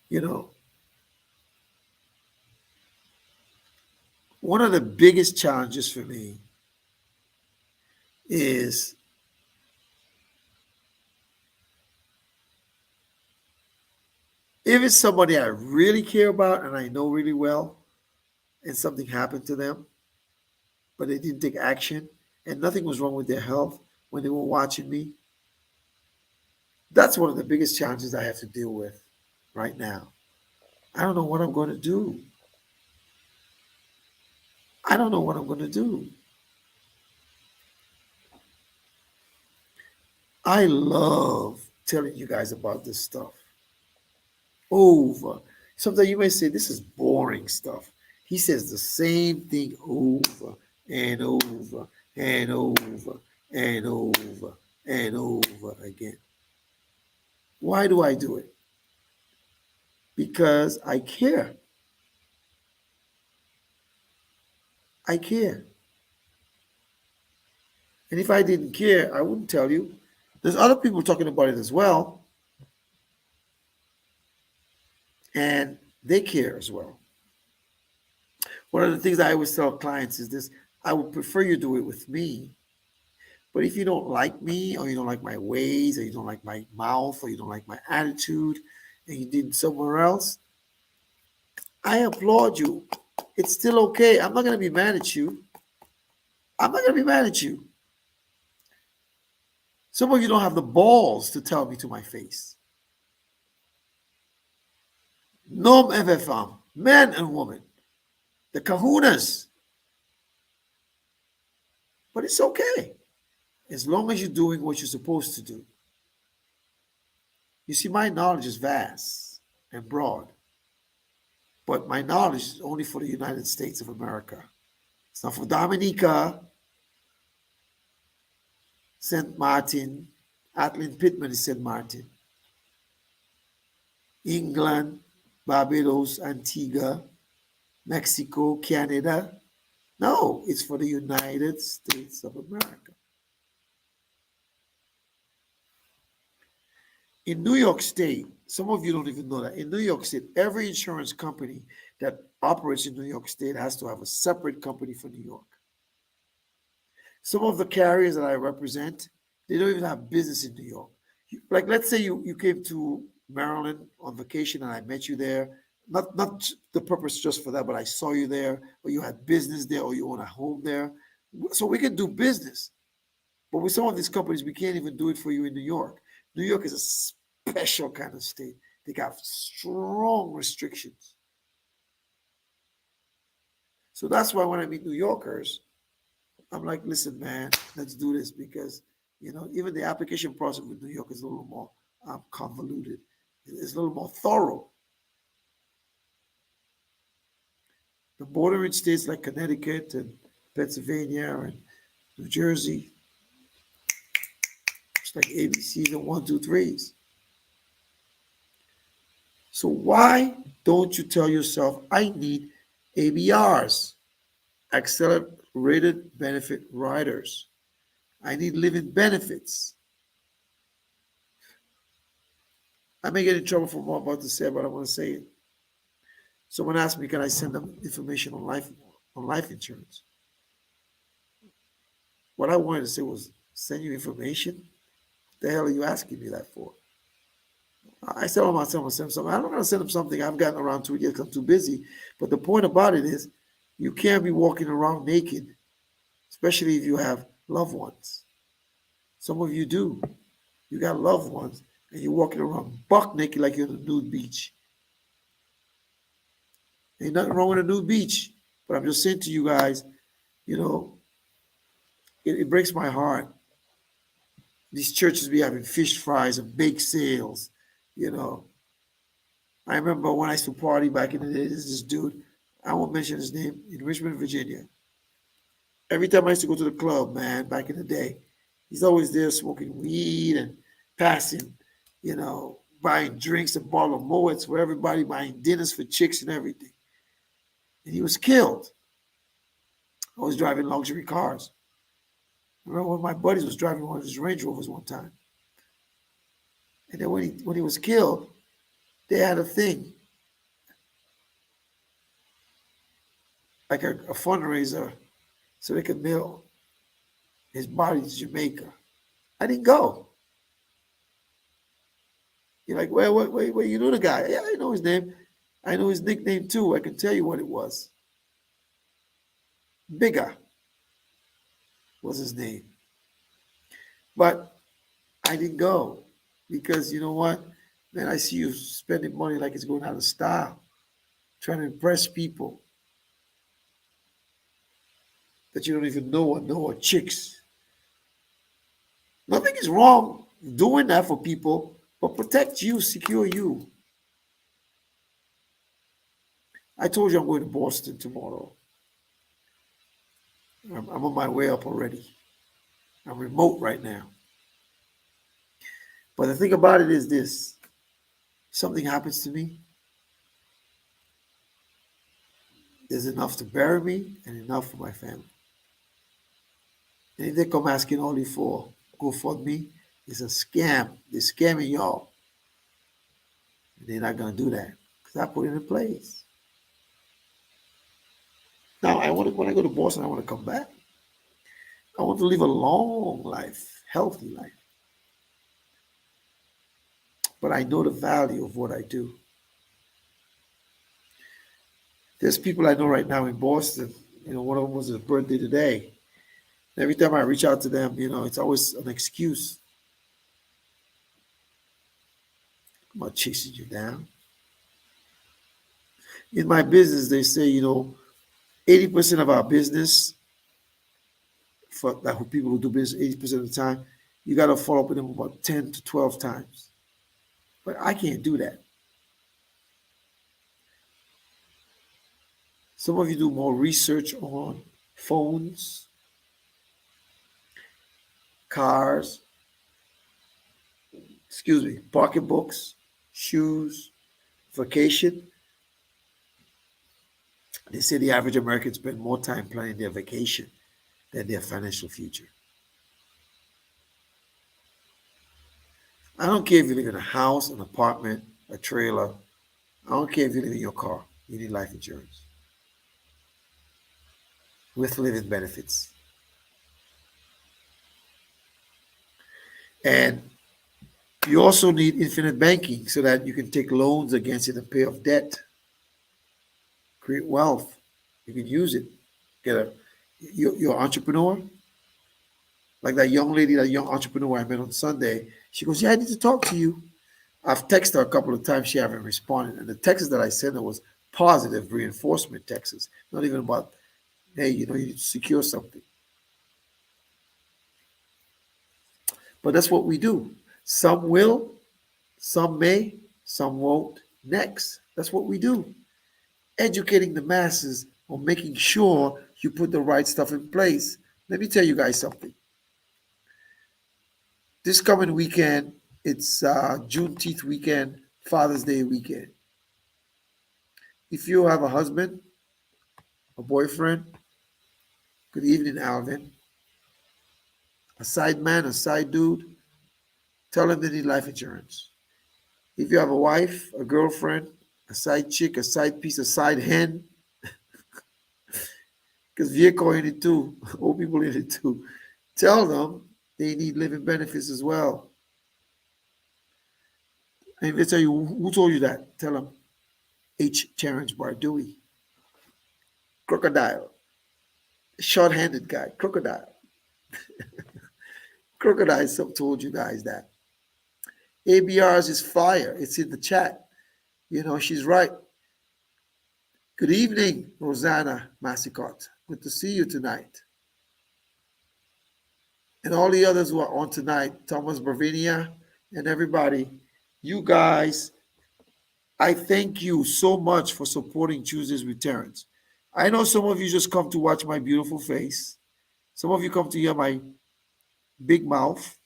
you know, one of the biggest challenges for me is if it's somebody I really care about and I know really well, and something happened to them, but they didn't take action, and nothing was wrong with their health when they were watching me, that's one of the biggest challenges I have to deal with right now. I don't know what I'm going to do. I don't know what I'm going to do. I love telling you guys about this stuff over. Sometimes you may say, this is boring stuff. He says the same thing over and over and over and over and over again. Why do I do it? Because I care. I care. And if I didn't care, I wouldn't tell you. There's other people talking about it as well, and they care as well. One of the things I always tell clients is this: I would prefer you do it with me. But if you don't like me, or you don't like my ways, or you don't like my mouth, or you don't like my attitude, and you did it somewhere else, I applaud you. It's still okay. I'm not going to be mad at you. I'm not going to be mad at you. Some of you don't have the balls to tell me to my face. Nom et femme, man and woman, the kahunas. But it's okay as long as you're doing what you're supposed to do. You see, my knowledge is vast and broad, but my knowledge is only for the United States of America. It's not for Dominica, St. Martin. Atlin Pittman is St. Martin. England, Barbados, Antigua, Mexico, Canada. No, it's for the United States of America. In New York State, some of you don't even know that. In New York State, every insurance company that operates in New York State has to have a separate company for New York. Some of the carriers that I represent, they don't even have business in New York. Like, let's say you came to Maryland on vacation and I met you there. Not the purpose just for that, but I saw you there, or you had business there, or you own a home there. So we can do business. But with some of these companies, we can't even do it for you in New York. New York is a special kind of state. They got strong restrictions. So that's why when I meet New Yorkers, I'm like, listen, man, let's do this because, even the application process with New York is a little more convoluted. It's a little more thorough. The bordering states like Connecticut and Pennsylvania and New Jersey, it's like ABCs and one, two, threes. So why don't you tell yourself, I need ABRs, accelerated benefit riders. I need living benefits. I may get in trouble for what I'm about to say, but I want to say it. Someone asked me, can I send them information on life insurance? What I wanted to say was, send you information? What the hell are you asking me that for? I said, oh, myself, I'll send him something. I don't know, send him something. I've gotten around to it yet because I'm too busy. But the point about it is, you can't be walking around naked, especially if you have loved ones. Some of you do. You got loved ones, and you're walking around buck naked like you're on a nude beach. Ain't nothing wrong with a nude beach. But I'm just saying to you guys, you know, it breaks my heart. These churches be having fish fries and bake sales, you know. I remember when I used to party back in the day, this dude, I won't mention his name, in Richmond, Virginia. Every time I used to go to the club, man, back in the day, he's always there smoking weed and passing, buying drinks and bottle of Moets for everybody, buying dinners for chicks and everything. And he was killed. I was driving luxury cars. I remember one of my buddies was driving one of his Range Rovers one time. And then when he was killed, they had a thing, like a fundraiser, so they could mail his body to Jamaica. I didn't go. You're like, wait, you know the guy? Yeah, I know his name. I know his nickname too. I can tell you what it was. Bigger was his name. But I didn't go because you know what? Man, I see you spending money like it's going out of style, trying to impress people that you don't even know are chicks. Nothing is wrong doing that for people, but protect you, secure you. I told you I'm going to Boston tomorrow. I'm on my way up already. I'm remote right now. But the thing about it is this: something happens to me, there's enough to bury me and enough for my family. And if they come asking only for GoFundMe, it's a scam. They're scamming y'all. And they're not going to do that because I put it in place. Now, when I go to Boston, I want to come back. I want to live a long life, healthy life. But I know the value of what I do. There's people I know right now in Boston. One of them was his birthday today. Every time I reach out to them, it's always an excuse. I'm not chasing you down. In my business, they say, 80% of our business, for like people who do business 80% of the time, you got to follow up with them about 10 to 12 times. But I can't do that. Some of you do more research on phones, cars, pocketbooks, shoes, vacation. They say the average American spend more time planning their vacation than their financial future. I don't care if you live in a house, an apartment, a trailer. I don't care if you live in your car. You need life insurance with living benefits. And you also need infinite banking so that you can take loans against it and pay off debt, create wealth. You can use it. You're an entrepreneur, like that young lady, that young entrepreneur I met on Sunday. She goes, "Yeah, I need to talk to you." I've texted her a couple of times. She haven't responded. And the text that I sent her was positive reinforcement texts, not even about, hey, you need to secure something. But that's what we do. Some will, some may, some won't. Next. That's what we do. Educating the masses on making sure you put the right stuff in place. Let me tell you guys something. This coming weekend, it's Juneteenth weekend, Father's Day weekend. If you have a husband, a boyfriend, good evening, Alvin, a side man, a side dude, tell them they need life insurance. If you have a wife, a girlfriend, a side chick, a side piece, a side hen, because vehicle in it too, old people in it too, tell them they need living benefits as well. And if they tell you, who told you that? Tell them, Terrence Bardui. Crocodile. Short-handed guy. Crocodile. Crocodile told you guys that. ABRs is fire. It's in the chat. You know, she's right. Good evening, Rosanna Massicott. Good to see you tonight. And all the others who are on tonight, Thomas Bravinia and everybody, you guys, I thank you so much for supporting Tuesdays with Terrence. I know some of you just come to watch my beautiful face. Some of you come to hear my big mouth.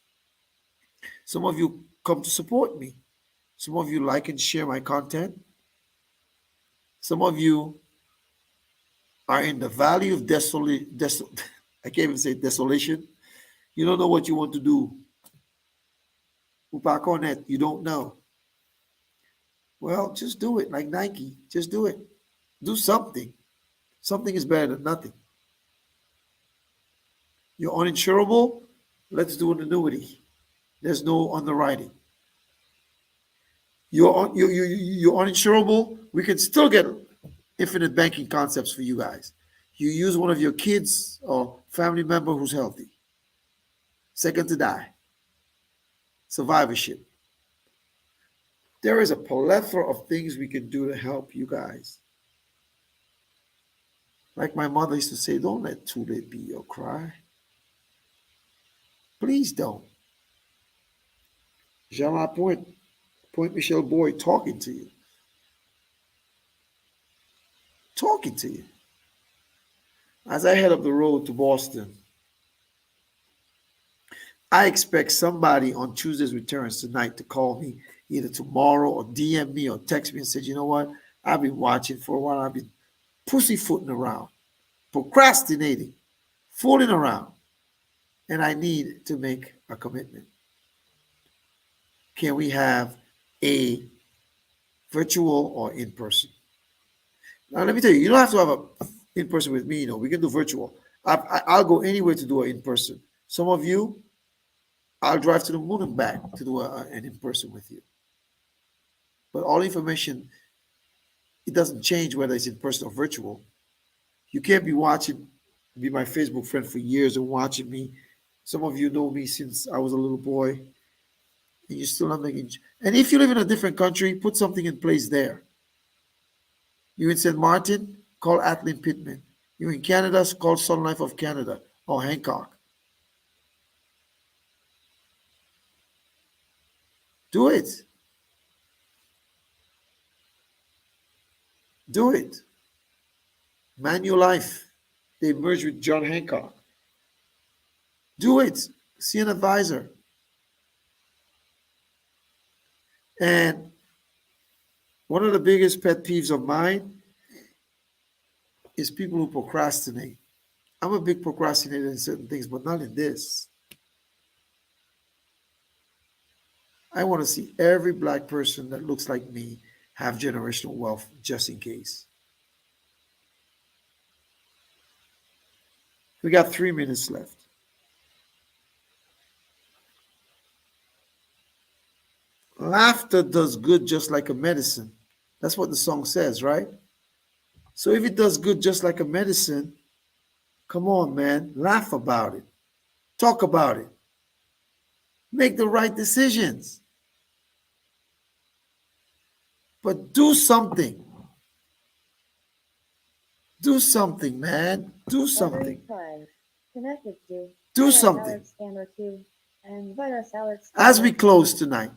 Some of you come to support me. Some of you like and share my content. Some of you are in the valley of I can't even say desolation. You don't know what you want to do. Upakonet, you don't know. Well, just do it like Nike. Just do it. Do something. Something is better than nothing. You're uninsurable? Let's do an annuity. There's no underwriting. You're uninsurable? We can still get infinite banking concepts for you guys. You use one of your kids or family member who's healthy. Second to die. Survivorship. There is a plethora of things we can do to help you guys. Like my mother used to say, don't let too late be your cry. Please don't. Jean Lapointe, Point Michelle Boyd talking to you. Talking to you. As I head up the road to Boston, I expect somebody on Tuesdays with Terrence tonight to call me either tomorrow or DM me or text me and say, you know what? I've been watching for a while. I've been pussyfooting around, procrastinating, fooling around, and I need to make a commitment. Can we have a virtual or in person? Now, let me tell you, you don't have to have a in person with me. You know, we can do virtual. I'll go anywhere to do an in person. Some of you, I'll drive to the moon and back to do an in person with you. But all information, it doesn't change whether it's in person or virtual. You can't be my Facebook friend for years and watching me. Some of you know me since I was a little boy, and you're still not making. And if you live in a different country, put something in place there. You in St. Martin, call Atlin Pittman. You in Canada, call Sun Life of Canada or Hancock. Do it. Do it. Manulife. They merged with John Hancock. Do it. See an advisor. And one of the biggest pet peeves of mine is people who procrastinate. I'm a big procrastinator in certain things, but not in this. I want to see every black person that looks like me have generational wealth just in case. We got 3 minutes left. Laughter does good just like a medicine. That's what the song says, right? So if it does good just like a medicine, come on, man, laugh about it. Talk about it. Make the right decisions. But do something. Do something, man. Do something. Do something. As we close tonight,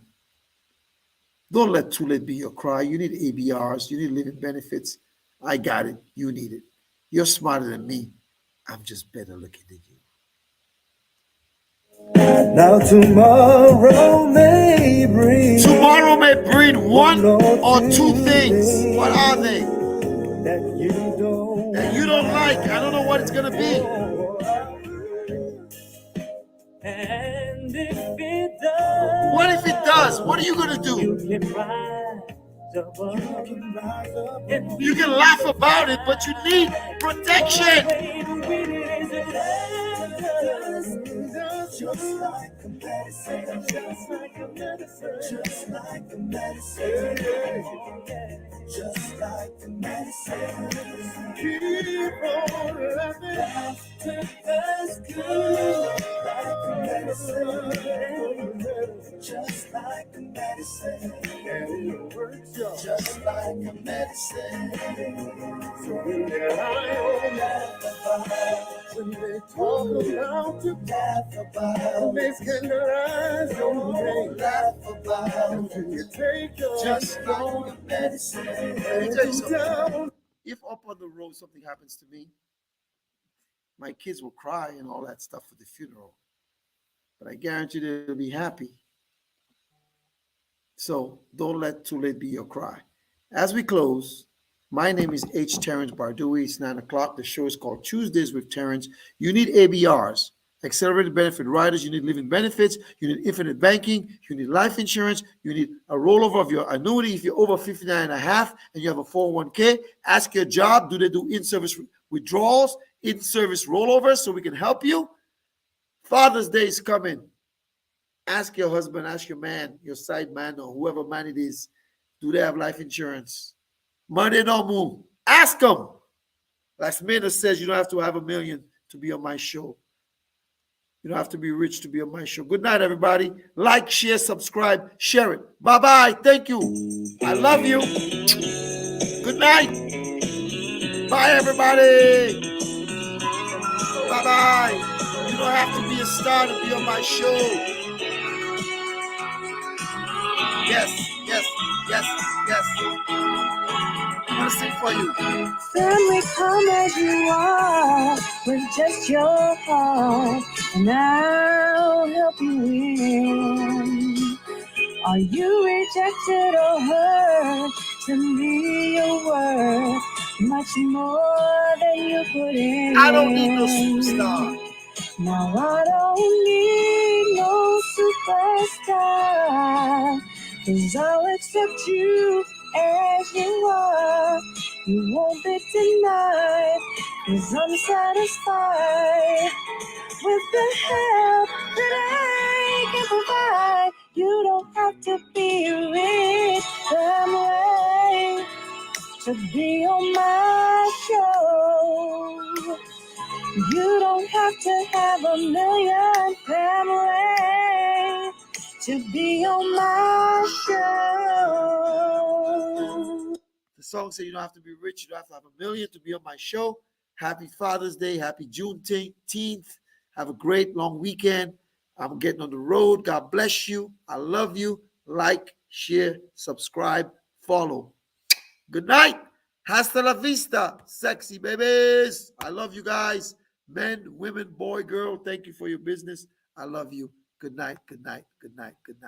don't let too late be your cry. You need ABRs. You need living benefits. I got it. You need it. You're smarter than me. I'm just better looking than you. Now tomorrow may bring one or two things. What are they? that you don't like. I don't know what it's gonna be. And if it does, What if it does? What are you gonna do? you can rise above. You can laugh about it, but you need protection. just like a medicine, just like a medicine, just like a medicine, just like a medicine. Keep on laughing, laughter is good, like a medicine, just like a medicine, and it works just like a medicine. So when they're lying, laugh about, when they talk about you, laugh about, they scandalize your name, laugh about, when you take your just like a medicine. Let me tell you something. If up on the road something happens to me, my kids will cry and all that stuff for the funeral. But I guarantee they'll be happy. So don't let too late be your cry. As we close, my name is H. Terrence Bardui. It's 9 o'clock. The show is called Tuesdays with Terrence. You need ABRs, accelerated benefit riders. You need living benefits. You need infinite banking. You need life insurance. You need a rollover of your annuity if you're over 59 and a half and you have a 401k. Ask your job, do they do in-service withdrawals, in-service rollovers so we can help you? Father's Day is coming. Ask your husband, ask your man, your side man, or whoever man it is, do they have life insurance? Money don't move. Ask them. Like Smina says, you don't have to have $1 million to be on my show. You don't have to be rich to be on my show. Good night, everybody. Like, share, subscribe, share it. Bye-bye. Thank you. I love you. Good night. Bye, everybody. Bye-bye. You don't have to be a star to be on my show. Yes, yes, yes, yes. I'm going to sing for you. Family, come as you are, with just your heart, and I'll help you win. Are you rejected or hurt? To me, you're worth much more than you put in. I don't need no superstar. Now I don't need no superstar, 'cause I'll accept you as you are. You won't be denied, 'cause I'm satisfied with the help that I can provide. You don't have to be rich family to be on my show. You don't have to have $1 million family to be on my show. The song says you don't have to be rich, you don't have to have $1 million to be on my show. Happy Father's Day, happy Juneteenth. Have a great long weekend. I'm getting on the road. God bless you. I love you. Like, share, subscribe, follow. Good night. Hasta la vista, sexy babies. I love you guys. Men, women, boy, girl, thank you for your business. I love you. Good night, good night, good night, good night.